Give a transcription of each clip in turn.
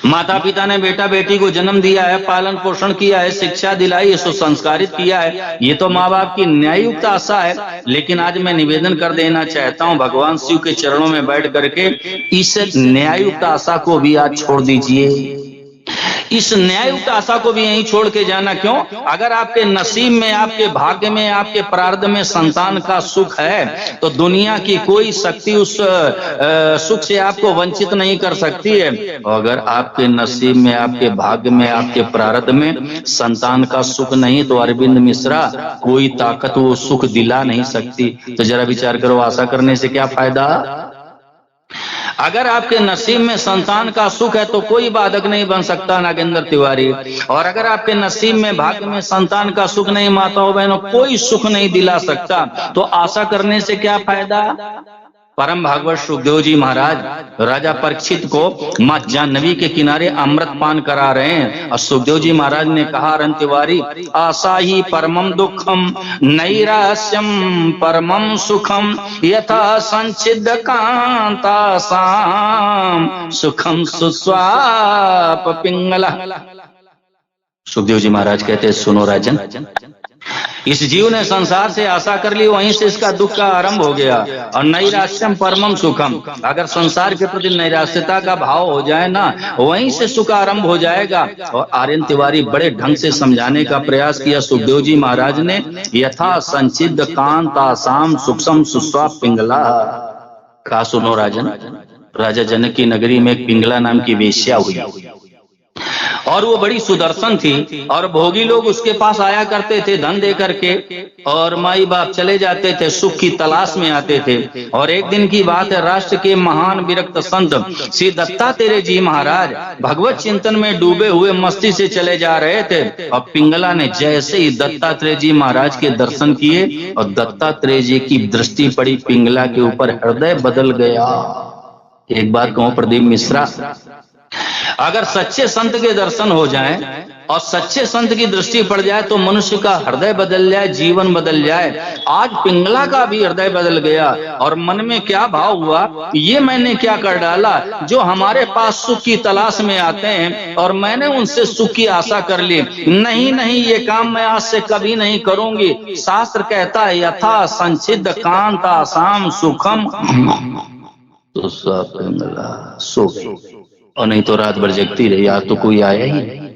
माता पिता ने बेटा बेटी को जन्म दिया है, पालन पोषण किया है, शिक्षा दिलाई, सुसंस्कारित किया है, ये तो माँ बाप की न्याययुक्त आशा है। लेकिन आज मैं निवेदन कर देना चाहता हूँ, भगवान शिव के चरणों में बैठ करके इस न्याययुक्त आशा को भी आज छोड़ दीजिए। इस न्याययुक्त आशा को भी यहीं छोड़ के जाना क्यों? अगर आपके नसीब में, आपके भाग्य में, आपके प्रारब्ध में संतान का सुख है तो दुनिया की कोई शक्ति उस सुख से आपको वंचित नहीं कर सकती है। और अगर आपके नसीब में, आपके भाग्य में, आपके प्रारब्ध में संतान का सुख नहीं तो अरविंद मिश्रा कोई ताकत वो सुख दिला नहीं सकती। तो जरा विचार करो, आशा करने से क्या फायदा? अगर आपके नसीब में संतान का सुख है तो कोई बाधक नहीं बन सकता नागेंद्र तिवारी। और अगर आपके नसीब में, भाग्य में संतान का सुख नहीं, माताओं बहनों, कोई सुख नहीं दिला सकता, तो आशा करने से क्या फायदा? परम भागवत सुखदेव जी महाराज राजा परीक्षित को मां जाह्नवी के किनारे अमृत पान करा रहे हैं और सुखदेव जी महाराज ने कहा, अरविंद तिवारी, आशा ही परमम दुखम नैराश्यम परमम सुखम यथा संचिद कांतासाम सुखम सुस्वाप पिंगला। सुखदेव जी महाराज कहते हैं, सुनो राजन, इस जीव ने संसार से आशा कर ली, वहीं से इसका दुख का आरंभ हो गया। और नैराश्यम परमम सुखम, अगर संसार के प्रति नैराश्यता का भाव हो जाए ना, वहीं से सुख आरंभ हो जाएगा। और आर्यन तिवारी बड़े ढंग से समझाने का प्रयास किया सुखदेव जी महाराज ने, यथा संचिद कांतासाम सुखम सुस्वाप पिंगला। का सुनो राजन, राजा जनक की नगरी में एक पिंगला नाम की वेश्या हुई और वो बड़ी सुदर्शन थी और भोगी लोग उसके पास आया करते थे धन दे करके, और माई बाप चले जाते थे, सुख की तलाश में आते थे। और एक दिन की बात है, राष्ट्र के महान विरक्त संत श्री दत्तात्रेय जी महाराज भगवत चिंतन में डूबे हुए मस्ती से चले जा रहे थे और पिंगला ने जैसे ही दत्तात्रेय जी महाराज के दर्शन किए और दत्तात्रेय जी की दृष्टि पड़ी पिंगला के ऊपर, हृदय बदल गया। एक बात कहूं प्रदीप मिश्रा, अगर सच्चे संत के दर्शन हो जाएं और सच्चे संत की दृष्टि पड़ जाए तो मनुष्य का हृदय बदल जाए, जीवन बदल जाए। आज पिंगला का भी हृदय बदल गया और मन में क्या भाव हुआ, ये मैंने क्या कर डाला, जो हमारे पास सुख की तलाश में आते हैं और मैंने उनसे सुख की आशा कर ली। नहीं नहीं, ये काम मैं आज से कभी नहीं करूंगी। शास्त्र कहता है, यथा संचिद कांतासाम सुखम तो सुख, और नहीं तो रात भर जगती रही। आज तो कोई आया ही नहीं,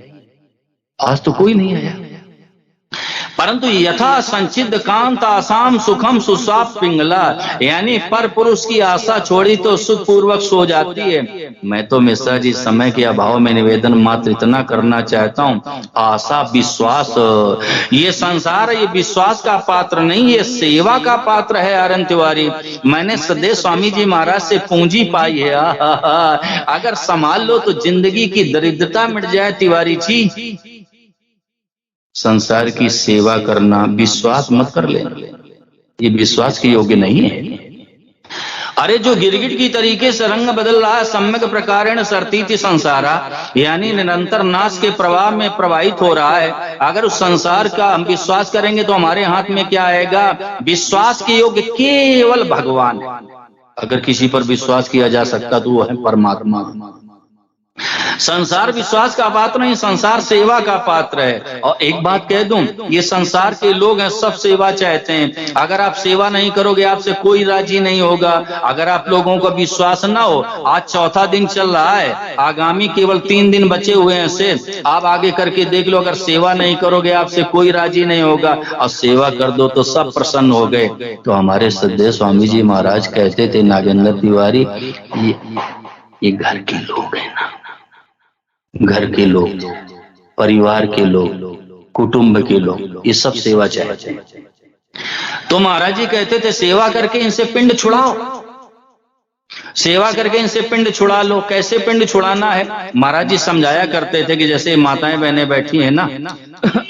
आज तो कोई नहीं आया। परंतु यथा संचिद कांतासाम सुखम सुस्वाप पिंगला, यानी पर पुरुष की आशा छोड़ी तो सुख पूर्वक सो जाती है। मैं तो मिश्रा जी समय के अभाव में निवेदन मात्र इतना करना चाहता हूँ, आशा विश्वास, ये संसार ये विश्वास का पात्र नहीं, ये सेवा का पात्र है। आर्यन तिवारी, मैंने सदैव स्वामी जी महाराज से पूंजी पाई है, अगर संभाल लो तो जिंदगी की दरिद्रता मिट जाए। तिवारी जी, संसार की सेवा करना, विश्वास मत कर ले, ये विश्वास के योग्य नहीं है। अरे जो गिरगिट की तरीके से रंग बदल रहा है, सम्यक प्रकारेण सरतीति संसारा, यानी निरंतर नाश के प्रवाह में प्रवाहित हो रहा है। अगर उस संसार का हम विश्वास करेंगे तो हमारे हाथ में क्या आएगा? विश्वास के योग्य केवल भगवान है। अगर किसी पर विश्वास किया जा सकता तो वो है परमात्मा। संसार विश्वास का पात्र नहीं, संसार सेवा का पात्र है। और एक बात कह दूं, ये संसार के लोग हैं, सब सेवा चाहते हैं। अगर आप सेवा नहीं करोगे, आपसे कोई राजी नहीं होगा। अगर आप लोगों का विश्वास ना हो, आज चौथा दिन चल रहा है, आगामी केवल 3 दिन बचे हुए हैं से आप आगे करके देख लो। अगर सेवा नहीं करोगे, आपसे कोई राजी नहीं होगा, और सेवा कर दो तो सब प्रसन्न हो गए। तो हमारे सदैव स्वामी जी महाराज कहते थे, नागेंद्र तिवारी, ये घर के लोग हैं ना, घर के लोग, परिवार के लोग, कुटुंब के लोग, ये सब सेवा चाहते हैं। तो महाराज जी कहते थे, सेवा करके इनसे पिंड छुड़ाओ, सेवा करके इनसे पिंड छुड़ा लो। कैसे पिंड छुड़ाना है? महाराज जी समझाया करते थे कि जैसे माताएं बहनें बैठी हैं ना,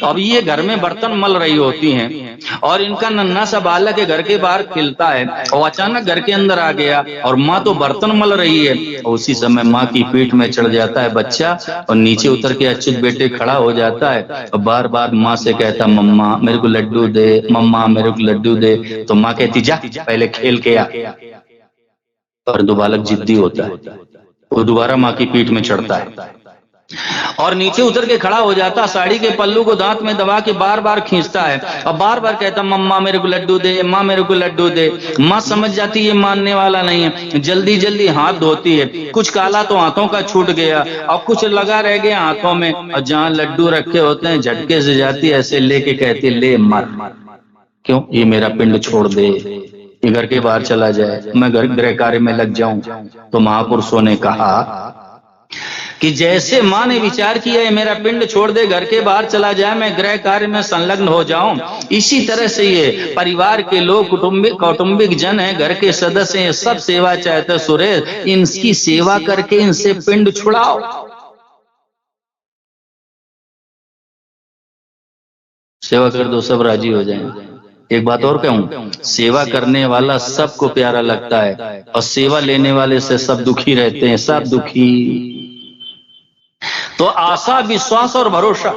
अब ये घर में बर्तन मल रही होती हैं और इनका नन्हा सा बालक है घर के बाहर खेलता है और अचानक घर के अंदर आ गया और माँ तो बर्तन मल रही है, और उसी समय माँ की पीठ में चढ़ जाता है बच्चा और नीचे उतर के अच्युत बेटे खड़ा हो जाता है और बार बार माँ से कहता, मम्मा मेरे को लड्डू दे, मम्मा मेरे को लड्डू दे। तो माँ कहती, जा पहले खेल के आ। और दो बालक जिद्दी होता है, वो दोबारा माँ की पीठ में चढ़ता है और नीचे उतर के खड़ा हो जाता, साड़ी के पल्लू को दांत में दबा के बार बार खींचता है और बार बार कहता मम्मा मेरे को लड्डू दे, माँ मेरे को लड्डू दे। माँ समझ जाती ये मानने वाला नहीं है, जल्दी जल्दी हाथ धोती है। कुछ काला तो हाथों का छूट गया और कुछ लगा रह गया हाथों में, और जहां लड्डू रखे होते हैं झटके से जाती ऐसे लेके कहती ले मर, क्यों ये मेरा पिंड छोड़ दे, ये घर के बाहर चला जाए, मैं गृह कार्य में लग जाऊं। तो महापुरुषों ने कहा कि जैसे माँ ने विचार किया है मेरा पिंड छोड़ दे, घर के बाहर चला जाए, मैं गृह कार्य में संलग्न हो जाऊं, इसी तरह से ये परिवार के लोग, कौटुंबिक जन है, घर के सदस्य हैं, सब सेवा चाहते सुरेश, इनकी सेवा करके इनसे पिंड छुड़ाओ। सेवा कर दो, सब राजी हो जाएंगे। एक बात और कहूं, सेवा करने वाला सबको प्यारा लगता है और सेवा लेने वाले से सब दुखी रहते हैं, सब दुखी। तो आशा, विश्वास और भरोसा,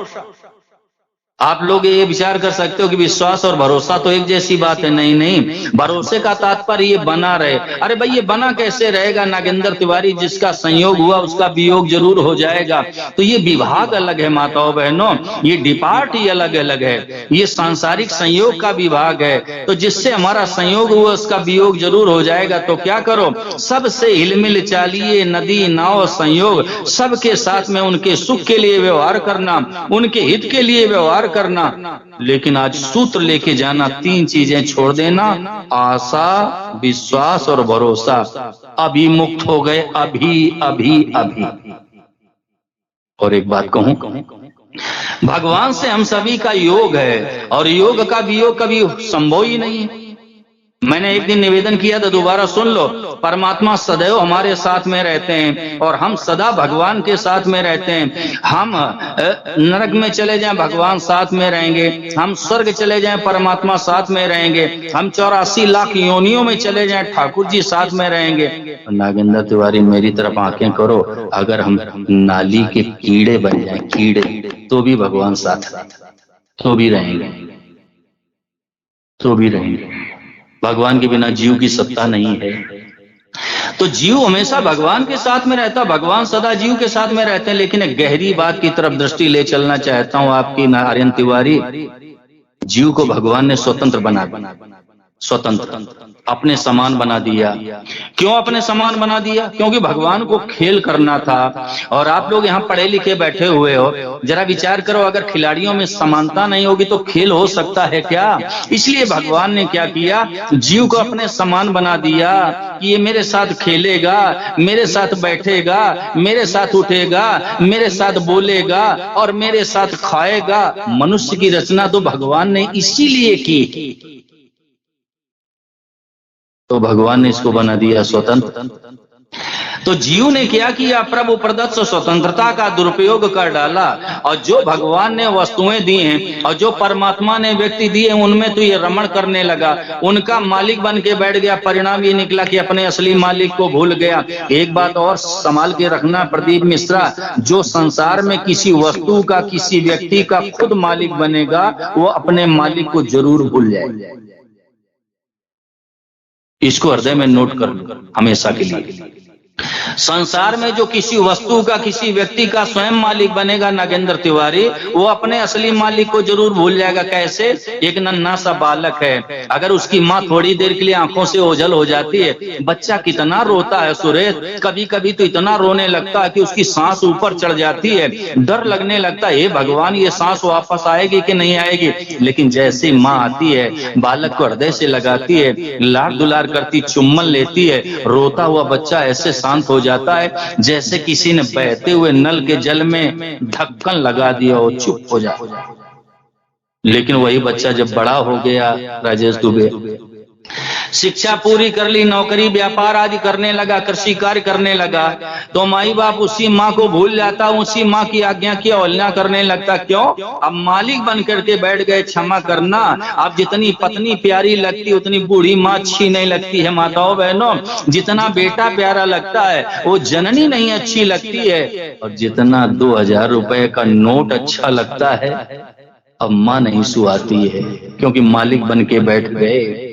आप लोग ये विचार कर सकते हो कि विश्वास और भरोसा तो एक जैसी बात है। नहीं नहीं, भरोसे का तात्पर्य ये बना रहे। अरे भाई ये बना कैसे रहेगा नागेंद्र तिवारी, जिसका संयोग हुआ उसका वियोग जरूर हो जाएगा। तो ये विभाग अलग है माताओं बहनों, ये डिपार्ट ही अलग अलग है। ये सांसारिक संयोग का विभाग है, तो जिससे हमारा संयोग हुआ उसका वियोग जरूर हो जाएगा। तो क्या करो, सबसे हिलमिल चालिए, नदी नाव संयोग, सबके साथ में उनके सुख के लिए व्यवहार करना, उनके हित के लिए व्यवहार करना। लेकिन आज सूत्र लेके जाना, तीन चीजें छोड़ देना, आशा, विश्वास और भरोसा। अभी मुक्त हो गए, अभी अभी अभी। और एक बात कहूं, भगवान से हम सभी का योग है और योग का वियोग कभी संभव ही नहीं है। मैंने एक दिन निवेदन किया था, दोबारा सुन लो। परमात्मा सदैव हमारे साथ में रहते हैं और हम सदा भगवान के साथ में रहते हैं। हम नरक में चले जाएं भगवान साथ में रहेंगे, हम स्वर्ग चले जाएं परमात्मा साथ में रहेंगे, हम 84 लाख योनियों में चले जाएं ठाकुर जी साथ में रहेंगे। नागेंद्र तिवारी मेरी तरफ आंखें करो, अगर हम नाली के कीड़े बन जाएं, कीड़े, तो भी भगवान साथ, तो भी रहेंगे, तो भी रहेंगे। भगवान के बिना जीव की सत्ता नहीं है। तो जीव हमेशा भगवान के साथ में रहता, भगवान सदा जीव के साथ में रहते हैं। लेकिन एक गहरी बात की तरफ दृष्टि ले चलना चाहता हूं आपकी आर्यन तिवारी। जीव को भगवान ने स्वतंत्र बना, स्वतंत्र, अपने समान बना दिया। क्यों अपने समान बना दिया? क्योंकि भगवान को खेल करना था। और आप लोग यहाँ पढ़े लिखे बैठे हुए हो, जरा विचार करो, अगर खिलाड़ियों में समानता नहीं होगी तो खेल हो सकता है क्या? इसलिए भगवान ने क्या किया, जीव को अपने समान बना दिया कि ये मेरे साथ खेलेगा, मेरे साथ बैठेगा, मेरे साथ उठेगा, मेरे साथ बोलेगा और मेरे साथ खाएगा। मनुष्य की रचना तो भगवान ने इसीलिए की, तो भगवान ने इसको बना दिया स्वतंत्र। तो जीव ने क्या किया, प्रभु प्रदत्त स्वतंत्रता का दुरुपयोग कर डाला। और जो भगवान ने वस्तुएं दी हैं और जो परमात्मा ने व्यक्ति दिए, उनमें तो ये रमण करने लगा, उनका मालिक बन के बैठ गया। परिणाम ये निकला कि अपने असली मालिक को भूल गया। एक बात और संभाल के रखना प्रदीप मिश्रा, जो संसार में किसी वस्तु का, किसी व्यक्ति का खुद मालिक बनेगा, वो अपने मालिक को जरूर भूल जाएगा। इसको हृदय में नोट कर लो हमेशा के लिए। संसार में जो किसी वस्तु का, किसी व्यक्ति का स्वयं मालिक बनेगा नागेंद्र तिवारी, वो अपने असली मालिक को जरूर भूल जाएगा। कैसे? एक नन्हा सा बालक है, अगर उसकी माँ थोड़ी देर के लिए आंखों से ओझल हो जाती है, बच्चा कितना रोता है सुरेश। कभी कभी तो इतना रोने लगता है कि उसकी सांस ऊपर चढ़ जाती है, डर लगने लगता है, हे भगवान ये सांस वापस आएगी कि नहीं आएगी। लेकिन जैसे माँ आती है, बालक को हृदय से लगाती है, लाड दुलार करती, चुम्बन लेती है, रोता हुआ बच्चा ऐसे शांत हो जाता है जैसे किसी ने बहते हुए नल के जल में ढक्कन लगा दिया हो, चुप हो जाता। लेकिन वही बच्चा जब बड़ा हो गया, राजेश दुबे, शिक्षा पूरी कर ली, नौकरी व्यापार आदि करने लगा, कृषि कार्य करने लगा, तो माई बाप उसी माँ को भूल जाता, उसी माँ की आज्ञा की अवहेलना करने लगता। क्यों? अब मालिक बन करके बैठ गए। क्षमा करना, अब जितनी पत्नी प्यारी लगती उतनी बूढ़ी माँ अच्छी नहीं लगती है। माताओं बहनों, जितना बेटा प्यारा लगता है वो जननी नहीं अच्छी लगती है, और जितना 2000 रुपए का नोट अच्छा लगता है अब माँ नहीं सुहाती है, क्योंकि मालिक बन के बैठ गए।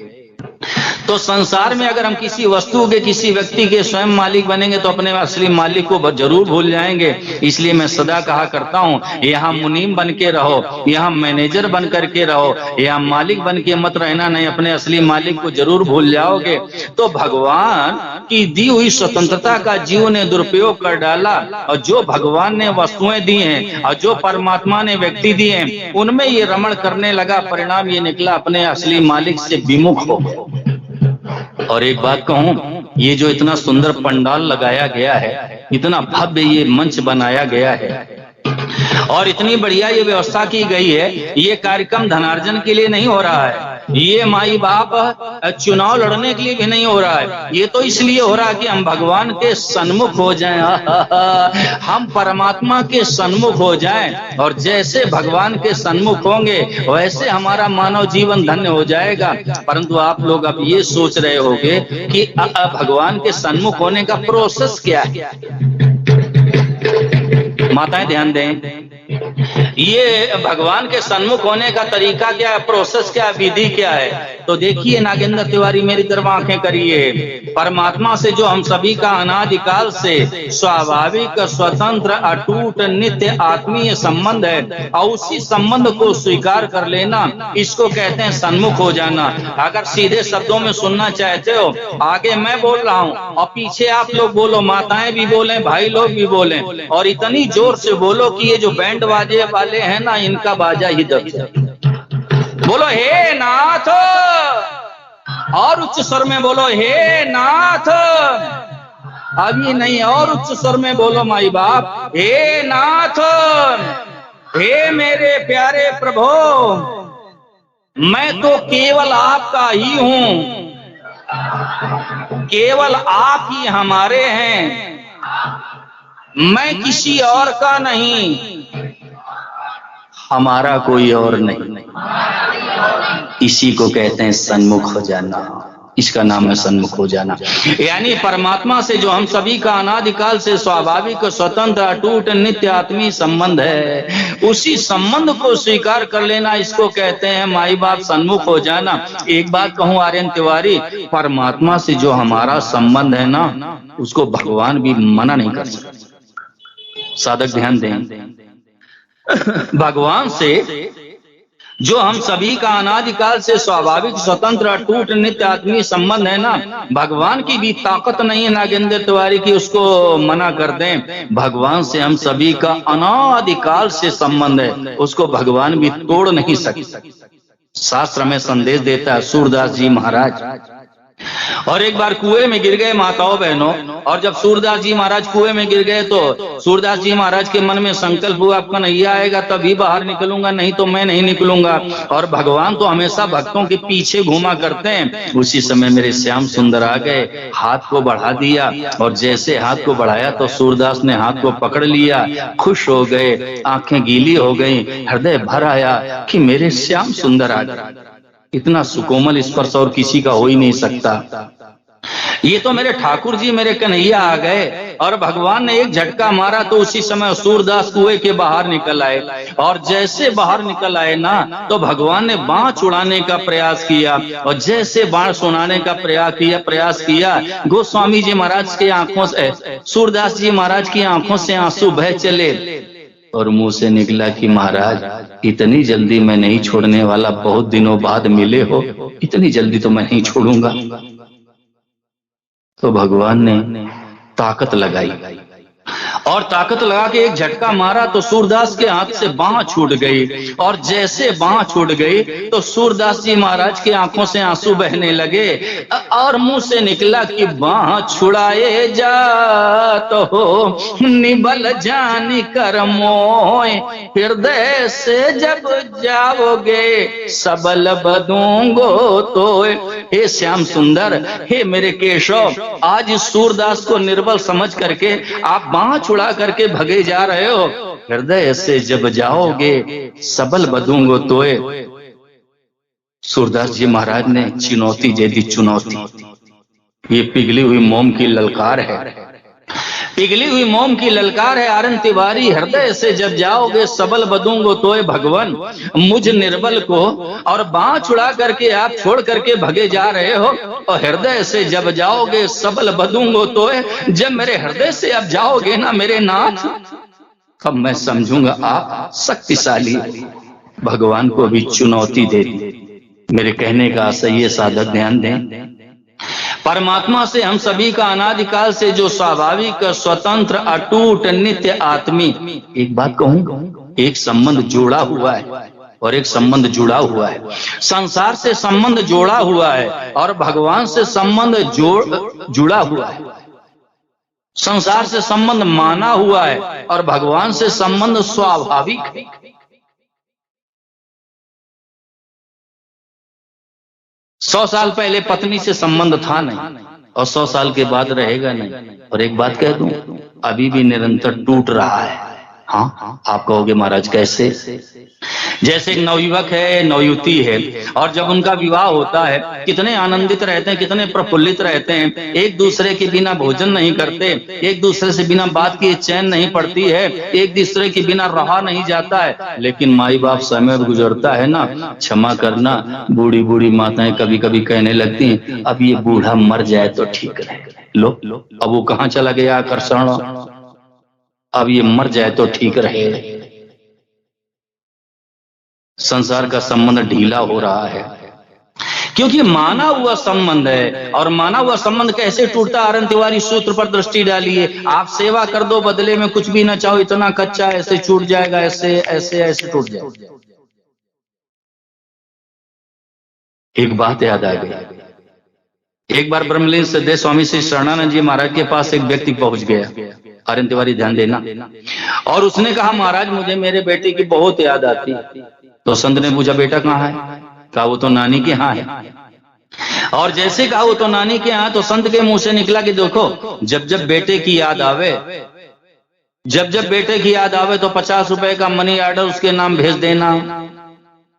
तो संसार में अगर हम किसी वस्तु के, किसी व्यक्ति के स्वयं मालिक बनेंगे तो अपने असली मालिक को जरूर भूल जाएंगे। इसलिए मैं सदा कहा करता हूं, यहाँ मुनीम बन के रहो, यहाँ मैनेजर बन करके रहो, यहाँ मालिक बन के मत रहना, नहीं अपने असली मालिक को जरूर भूल जाओगे। तो भगवान की दी हुई स्वतंत्रता का जीव ने दुरुपयोग कर डाला, और जो भगवान ने वस्तुएं दी हैं और जो परमात्मा ने व्यक्ति दिए हैं उनमें ये रमण करने लगा। परिणाम ये निकला अपने असली मालिक से विमुख हो गए। और एक बात कहूं, ये जो इतना सुंदर पंडाल लगाया गया है, इतना भव्य ये मंच बनाया गया है और इतनी बढ़िया ये व्यवस्था की गई है, ये कार्यक्रम धनार्जन के लिए नहीं हो रहा है, ये माई बाप चुनाव लड़ने के लिए भी नहीं हो रहा है, ये तो इसलिए हो रहा है कि हम भगवान के सन्मुख हो जाएं, हम परमात्मा के सन्मुख हो जाएं, और जैसे भगवान के सन्मुख होंगे वैसे हमारा मानव जीवन धन्य हो जाएगा। परंतु आप लोग अब ये सोच रहे होंगे कि भगवान के सन्मुख होने का प्रोसेस क्या है। माताएं ध्यान दें, ये भगवान के सन्मुख होने का तरीका क्या है, प्रोसेस क्या है, विधि क्या है। तो देखिए नागेंद्र तिवारी, मेरी तरफ आंखें करिए। परमात्मा से जो हम सभी का अनादिकाल से स्वाभाविक, स्वतंत्र, अटूट, नित्य आत्मीय संबंध है, और उसी संबंध को स्वीकार कर लेना, इसको कहते हैं सन्मुख हो जाना। अगर सीधे शब्दों में सुनना चाहते हो, आगे मैं बोल रहा हूं और पीछे आप लोग बोलो, माताएं भी बोले, भाई लोग भी बोले, और इतनी जोर से बोलो कि ये जो बैंड बाजे वाले हैं ना, इनका बाजा ही दब जाए। बोलो हे नाथ, और उच्च स्वर में बोलो हे नाथ, अभी नहीं, और उच्च स्वर में बोलो माई बाप, हे नाथ, हे मेरे प्यारे प्रभु, मैं तो केवल आपका ही हूं, केवल आप ही हमारे हैं, मैं किसी और का नहीं, हमारा कोई और नहीं। इसी को कहते हैं सन्मुख हो जाना, इसका नाम है सन्मुख हो जाना। यानी परमात्मा से जो हम सभी का अनादिकाल से स्वाभाविक, स्वतंत्र, अटूट, नित्य आत्मीय संबंध है, उसी संबंध को स्वीकार कर लेना, इसको कहते हैं माई बाप सन्मुख हो जाना। एक बात कहूं आर्यन तिवारी, परमात्मा से जो हमारा संबंध है ना, उसको भगवान भी मना नहीं कर सकते। साधक ध्यान दें, भगवान से जो हम सभी का अनादिकाल से स्वाभाविक, स्वतंत्र, अटूट, नित्य आत्मीय संबंध है ना, भगवान की भी ताकत नहीं है नागेंद्र तिवारी की उसको मना कर दें। भगवान से हम सभी का अनादिकाल से संबंध है, उसको भगवान भी तोड़ नहीं सकते। शास्त्र में संदेश देता है सूरदास जी महाराज, और एक बार कुएं में गिर गए माताओं बहनों, और जब सूरदास जी महाराज कुएं में गिर गए तो सूरदास जी महाराज के मन में संकल्प हुआ, आपका नैया आएगा तभी बाहर निकलूंगा, नहीं तो मैं नहीं निकलूंगा। और भगवान तो हमेशा भक्तों के पीछे घूमा करते हैं। उसी समय मेरे श्याम सुंदर आ गए, हाथ को बढ़ा दिया, और जैसे हाथ को बढ़ाया तो सूरदास ने हाथ को पकड़ लिया, खुश हो गए, आंखें गीली हो गई, हृदय भर आया कि मेरे श्याम सुंदर आ गए। इतना सुकोमल स्पर्श और किसी का हो ही नहीं सकता। ये तो मेरे ठाकुर जी, मेरे कन्हैया आ गए, और भगवान ने एक झटका मारा तो उसी समय सूरदास कुएं के बाहर निकल आए। और जैसे बाहर निकल आए ना, तो भगवान ने बाण छुड़ाने का प्रयास किया, और जैसे बाण सुनाने का प्रयास किया, गोस्वामी जी महाराज के आंखों से, सूरदास जी महाराज की आंखों से आंसू बह चले, और मुंह से निकला कि महाराज इतनी जल्दी मैं नहीं छोड़ने वाला, बहुत दिनों बाद मिले हो, इतनी जल्दी तो मैं नहीं छोड़ूंगा। तो भगवान ने ताकत लगाई, और ताकत लगा के एक झटका मारा तो सूरदास के हाथ से बांह छूट गई, और जैसे बांह छूट गई तो सूरदास जी महाराज की आंखों से आंसू बहने लगे, और मुंह से निकला कि बांह छुड़ाए जा तो हो निबल जानी कर मोय, हृदय से जब जाओगे सबल बदूंगो तो। हे श्याम सुंदर, हे मेरे केशव, आज इस सूरदास को निर्बल समझ करके आप बांह छुड़ा करके भगे जा रहे हो, हृदय से जब जाओगे सबल बदूंगो तोए। सूरदास जी महाराज ने चुनौती दे दी, चुनौती, ये पिघली हुई मोम की ललकार है। पिघली हुई मोम की ललकार है आरन तिवारी, हृदय से जब जाओगे सबल बदूंगो तोए भगवान मुझ निर्बल को, और बांह छुड़ा करके आप छोड़ करके भगे जा रहे हो, और हृदय से जब जाओगे सबल बदूंगो तोए, जब मेरे हृदय से अब जाओगे ना मेरे नाथ, तब मैं समझूंगा आप शक्तिशाली। भगवान को भी चुनौती दे दी। मेरे कहने का सही साधक ध्यान दें, परमात्मा से हम सभी का अनादिकाल से जो स्वाभाविक स्वतंत्र अटूट नित्य आत्मी, एक बात कहूं, एक संबंध जोड़ा हुआ है और एक संबंध जुड़ा हुआ है। संसार से संबंध जोड़ा हुआ है और भगवान से संबंध जुड़ा हुआ है। संसार से संबंध माना हुआ है और भगवान से संबंध स्वाभाविक है। 100 साल पहले पत्नी से संबंध था नहीं और 100 साल के बाद रहेगा नहीं। और एक बात कह दूं, अभी भी निरंतर टूट रहा है। हाँ, आप कहोगे महाराज कैसे? जैसे एक नवयुवक है, नवयुवती है, और जब उनका विवाह होता है कितने आनंदित रहते हैं, कितने प्रफुल्लित रहते हैं, एक दूसरे के बिना भोजन नहीं करते, एक दूसरे से बिना बात किए चैन नहीं पड़ती है, एक दूसरे के बिना रहा नहीं जाता है। लेकिन माई बाप समय गुजरता है ना, क्षमा करना, बूढ़ी बूढ़ी माताएं कभी कभी कहने लगती हैं अब ये बूढ़ा मर जाए तो ठीक रहे। लो अब वो कहाँ चला गया आकर्षण, अब ये मर जाए तो ठीक रहे। संसार का संबंध ढीला हो रहा है क्योंकि माना हुआ संबंध है। और माना हुआ संबंध कैसे टूटता? आरन तिवारी सूत्र पर दृष्टि डालिए। आप सेवा कर दो, बदले में कुछ भी ना चाहो, इतना कच्चा ऐसे छूट जाएगा, ऐसे ऐसे ऐसे टूट जाएगा। एक बात याद आ गई। एक बार ब्रह्मलीन सिद्धेश्वर स्वामी श्री शरणानंद जी महाराज के पास एक व्यक्ति पहुंच गया, आर्यन तिवारी ध्यान देना, और उसने कहा महाराज मुझे मेरे बेटे की बहुत याद आती। तो संत ने पूछा बेटा कहाँ है? कहा वो तो नानी के यहाँ है। और जैसे कहा वो तो नानी के यहाँ, तो संत के मुंह से निकला कि देखो जब जब बेटे की याद आवे, जब जब बेटे की याद आवे तो 50 रुपए का मनी ऑर्डर उसके नाम भेज देना।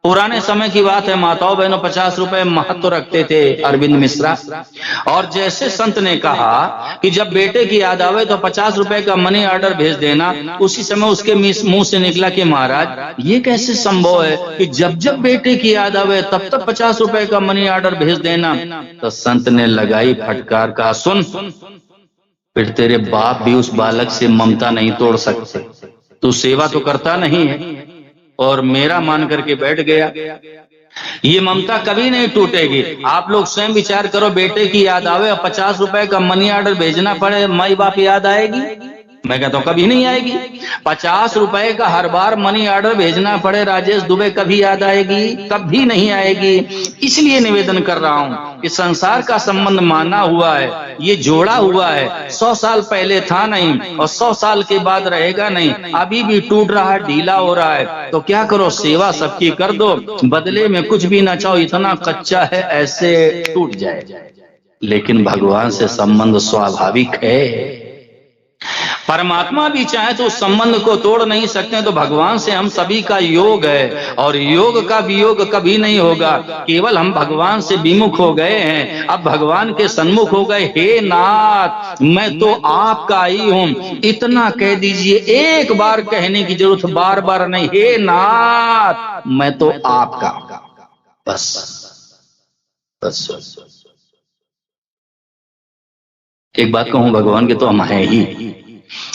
पुराने समय की बात है, माताओं बहनों 50 रुपए महत्व रखते थे अरविंद मिश्रा। और जैसे संत ने कहा कि जब बेटे की याद आवे तो 50 रुपए का मनी ऑर्डर भेज देना, उसी समय उसके मुंह से निकला कि महाराज ये कैसे संभव है कि जब जब बेटे की याद आवे तब तक 50 रुपए का मनी ऑर्डर भेज देना। तो संत ने लगाई फटकार, कहा सुन, फिर तेरे बाप भी उस बालक से ममता नहीं तोड़ सकते। तू सेवा तो करता नहीं है और मेरा मान करके बैठ गया। ये ममता कभी नहीं टूटेगी। आप लोग स्वयं विचार करो, बेटे की याद आवे और 50 रुपए का मनी ऑर्डर भेजना पड़े, माई बाप याद आएगी? मैं कहता हूं कभी नहीं आएगी। 50 रुपए का हर बार मनी ऑर्डर भेजना पड़े राजेश दुबे, कभी याद आएगी? कभी नहीं आएगी। इसलिए निवेदन कर रहा हूं कि संसार का संबंध माना हुआ है, ये जोड़ा हुआ है। 100 साल पहले था नहीं और 100 साल के बाद रहेगा नहीं। अभी भी टूट रहा है, ढीला हो रहा है। तो क्या करो, सेवा सबकी कर दो, बदले में कुछ भी ना चाहो, इतना कच्चा है ऐसे टूट जाए। लेकिन भगवान से संबंध स्वाभाविक है। परमात्मा भी चाहे तो उस संबंध को तोड़ नहीं सकते। तो भगवान से हम सभी का योग है और योग का वियोग कभी नहीं होगा। केवल हम भगवान से विमुख हो गए हैं, अब भगवान के सन्मुख हो गए। हे नाथ मैं तो आपका ही हूं, इतना कह दीजिए। एक बार कहने की जरूरत, बार बार नहीं। हे नाथ मैं तो आपका, बस बस। एक बात कहूं, भगवान के तो हम हैं ही।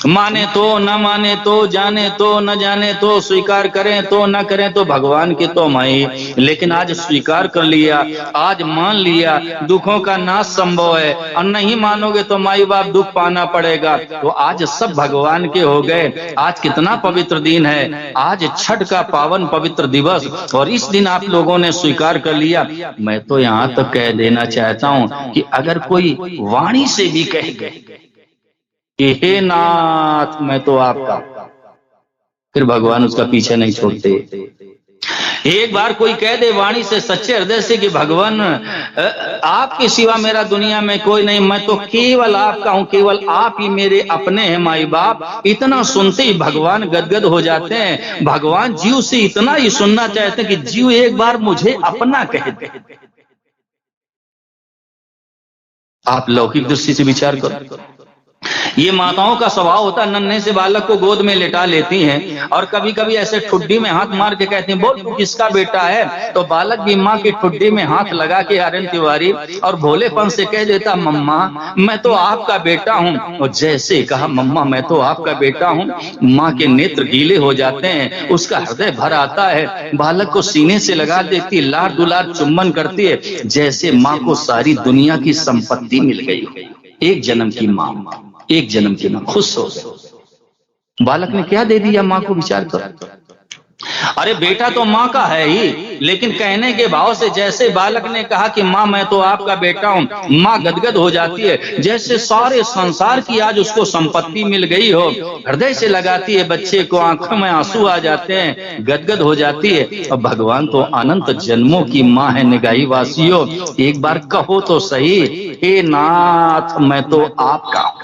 माने तो न माने तो, जाने तो न जाने तो, स्वीकार करें तो न करें तो, भगवान के तो हम ही। लेकिन आज स्वीकार कर लिया, आज मान लिया, दुखों का नाश संभव है। और नहीं मानोगे तो माई बाप दुख पाना पड़ेगा। तो आज सब भगवान के हो गए। आज कितना पवित्र दिन है, आज छठ का पावन पवित्र दिवस, और इस दिन आप लोगों ने स्वीकार कर लिया। मैं तो यहाँ तक कह देना चाहता हूं कि अगर कोई वाणी से भी कह गए कि हे नाथ मैं तो आपका, फिर भगवान उसका पीछे नहीं छोड़ते। एक बार कोई कह दे वाणी से, सच्चे हृदय से कि भगवान आपके सिवा मेरा दुनिया में कोई नहीं, मैं तो केवल आपका हूं, केवल आप ही मेरे अपने हैं माई बाप, इतना सुनते ही भगवान गदगद हो जाते हैं। भगवान जीव से इतना ही सुनना चाहते हैं कि जीव एक बार मुझे अपना कह दे। आप लौकिक दृष्टि से विचार करो, ये माताओं का स्वभाव होता है, नन्हे से बालक को गोद में लेटा लेती हैं और कभी कभी ऐसे ठुड्डी में हाथ मार के कहती हैं, बोल तू किसका बेटा है? तो बालक भी माँ की ठुड्डी में हाथ लगा के आर्यन तिवारी और भोलेपन से कह देता, मम्मा मैं तो आपका बेटा हूँ। और जैसे कहा मम्मा मैं तो आपका बेटा हूँ, माँ के नेत्र गीले हो जाते हैं, उसका हृदय भर आता है, बालक को सीने से लगा देती, लाड दुलार चुम्बन करती है, जैसे माँ को सारी दुनिया की संपत्ति मिल गई। एक जन्म की माँ, एक जन्म की माँ खुश हो गई। बालक ने क्या दे दिया माँ को, विचार करो। अरे बेटा तो माँ का है ही, लेकिन कहने के भाव से जैसे बालक ने कहा कि माँ मैं तो आपका बेटा हूँ, माँ गदगद हो जाती है, जैसे सारे संसार की आज उसको संपत्ति मिल गई हो। हृदय से लगाती है बच्चे को, आंखों में आंसू आ जाते हैं, गदगद हो जाती है। और भगवान तो अनंत जन्मों की माँ है। निगाही वासियों, एक बार कहो तो सही, हे नाथ मैं तो आपका हूँ।